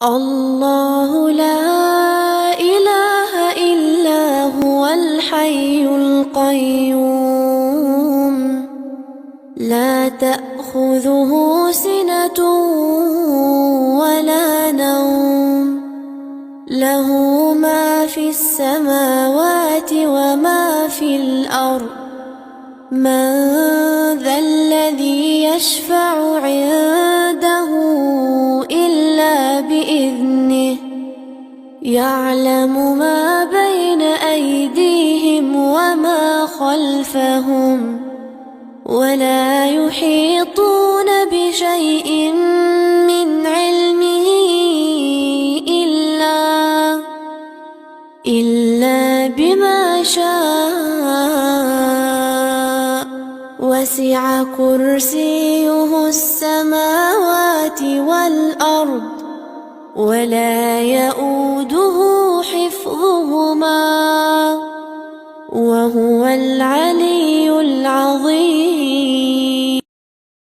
الله لا إله إلا هو الحي القيوم لا تأخذه سنة ولا نوم له ما في السماوات وما في الأرض من ذا الذي يشفع عنده إلا بإذنه يعلم ما بين أيديهم وما خلفهم ولا يحيطون بشيء من علمه إلا بما شاء وسع كرسيه السماوات والأرض ولا يئوده حفظهما وهو العلي العظيم.